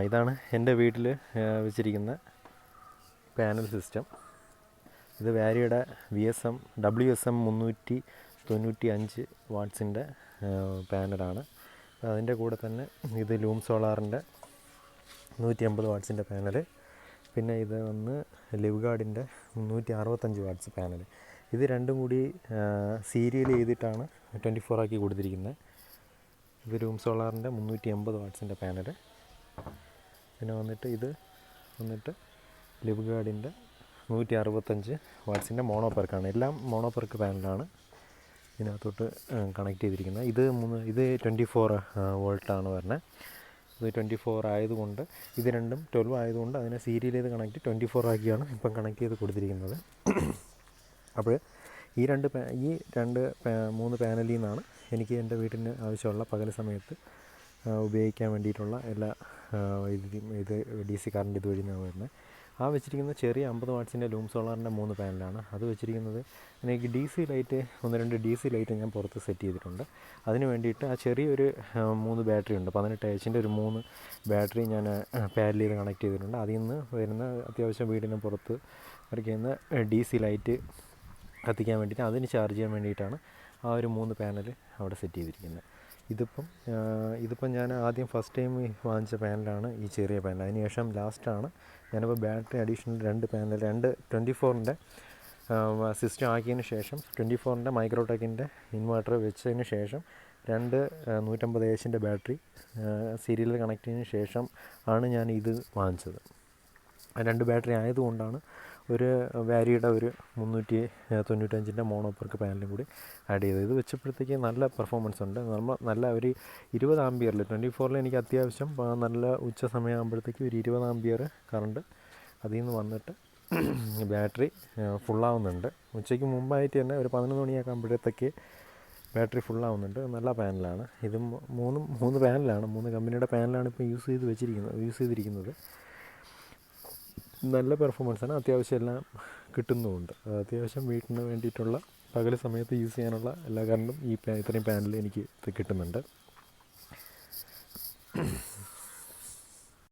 ഇതാണ് എൻ്റെ വീട്ടിൽ വെച്ചിരിക്കുന്ന പാനൽ സിസ്റ്റം. ഇത് വാരിയുടെ WSM 395 വാട്ട്സിൻ്റെ പാനലാണ്. അതിൻ്റെ കൂടെ തന്നെ ഇത് ലൂം സോളാറിൻ്റെ 150 വാട്ട്സിൻ്റെ പാനൽ. പിന്നെ ഇത് വന്ന് ലിവ് ഗാർഡിൻ്റെ 365 വാട്ട്സ് പാനൽ. ഇത് രണ്ടും കൂടി സീരിയൽ ചെയ്തിട്ടാണ് 24 ആക്കി കൊടുത്തിരിക്കുന്നത്. ഇത് ലൂം സോളാറിൻ്റെ 380 വാട്ട്സിൻ്റെ പാനൽ. പിന്നെ ഇത് വന്നിട്ട് ലിവ് ഗാർഡിൻ്റെ 165 വാട്ട്സിൻ്റെ മോണോപെർക്കാണ്. എല്ലാം മോണോപെർക്ക് പാനലാണ് ഇതിനകത്തോട്ട് കണക്ട് ചെയ്തിരിക്കുന്നത്. ഇത് 24 വോൾട്ടാണ് വരുന്നത്. ഇത് 24 ആയതുകൊണ്ട് ഇത് രണ്ടും 12 ആയതുകൊണ്ട് അതിനെ സീരിയൽ ചെയ്ത് കണക്ട് 24 ആക്കിയാണ് ഇപ്പം കണക്ട് ചെയ്ത് കൊടുത്തിരിക്കുന്നത്. അപ്പോൾ ഈ മൂന്ന് പാനലിൽ നിന്നാണ് എനിക്ക് എൻ്റെ വീട്ടിന് ആവശ്യമുള്ള പകൽ സമയത്ത് ഉപയോഗിക്കാൻ വേണ്ടിയിട്ടുള്ള എല്ലാ ഇത് DC കറണ്ട് ഇതുവഴി നിന്നാണ് വരുന്നത്. വെച്ചിരിക്കുന്നത് ചെറിയ 50 വാട്ട്സിൻ്റെ ലൂം സോളാറിൻ്റെ 3 പാനലാണ്. അത് വെച്ചിരിക്കുന്നത് എനിക്ക് DC ലൈറ്റ് 1-2 DC ലൈറ്റ് ഞാൻ പുറത്ത് സെറ്റ് ചെയ്തിട്ടുണ്ട്. അതിന് വേണ്ടിയിട്ട് ചെറിയൊരു 3 ബാറ്ററി ഉണ്ട്. 18H ഒരു 3 ബാറ്ററി ഞാൻ പാനലിൽ ചെയ്ത് കണക്ട് ചെയ്തിട്ടുണ്ട്. അതിൽ നിന്ന് വരുന്ന അത്യാവശ്യം വീടിന് പുറത്ത് വരയ്ക്കുന്ന DC ലൈറ്റ് കത്തിക്കാൻ വേണ്ടിയിട്ട് അതിന് ചാർജ് ചെയ്യാൻ വേണ്ടിയിട്ടാണ് ഒരു 3 പാനൽ അവിടെ സെറ്റ് ചെയ്തിരിക്കുന്നത്. ഇതിപ്പം ഞാൻ ആദ്യം ഫസ്റ്റ് ടൈം വാങ്ങിച്ച പാനലാണ് ഈ ചെറിയ പാനൽ. അതിനുശേഷം ലാസ്റ്റാണ് ഞാനിപ്പോൾ ബാറ്ററി അഡീഷണൽ 2 പാനൽ 24-ൻ്റെ സിസ്റ്റം ആക്കിയതിന് ശേഷം 24-ൻ്റെ മൈക്രോടെക്കിൻ്റെ ഇൻവെർട്ടർ വെച്ചതിന് ശേഷം 2 150Hൻ്റെ ബാറ്ററി സീരിയൽ കണക്ട് ചെയ്തതിന് ശേഷം ആണ് ഞാൻ ഇത് വാങ്ങിച്ചത്. 2 ബാറ്ററി ആയതുകൊണ്ടാണ് ഒരു വാരിയുടെ ഒരു 395ൻ്റെ മോണോപെർക്ക് പാനലും കൂടി ആഡ് ചെയ്തത്. ഇത് വെച്ചപ്പോഴത്തേക്ക് നല്ല പെർഫോമൻസ് ഉണ്ട്. നല്ല ഒരു 20 ആംപിയറിൽ 24-ൽ എനിക്ക് അത്യാവശ്യം നല്ല ഉച്ച സമയമാകുമ്പോഴത്തേക്ക് ഒരു 20 ആംപിയർ കറണ്ട് അതിൽ നിന്ന് വന്നിട്ട് ബാറ്ററി ഫുള്ളാവുന്നുണ്ട്. ഉച്ചയ്ക്ക് മുമ്പായിട്ട് തന്നെ ഒരു 11 മണിയൊക്കെ ആകുമ്പോഴത്തേക്ക് ബാറ്ററി ഫുള്ളാവുന്നുണ്ട്. നല്ല പാനലാണ്. ഇതും 3 പാനലാണ്. 3 കമ്പനിയുടെ പാനലാണ് ഇപ്പോൾ യൂസ് ചെയ്തിരിക്കുന്നത്. നല്ല പെർഫോമൻസാണ്. അത്യാവശ്യം എല്ലാം കിട്ടുന്നുമുണ്ട്. അത്യാവശ്യം വീട്ടിന് വേണ്ടിയിട്ടുള്ള പകൽ സമയത്ത് യൂസ് ചെയ്യാനുള്ള എല്ലാ കറണ്ടും ഇത്രയും പാനൽ എനിക്ക് കിട്ടുന്നുണ്ട്.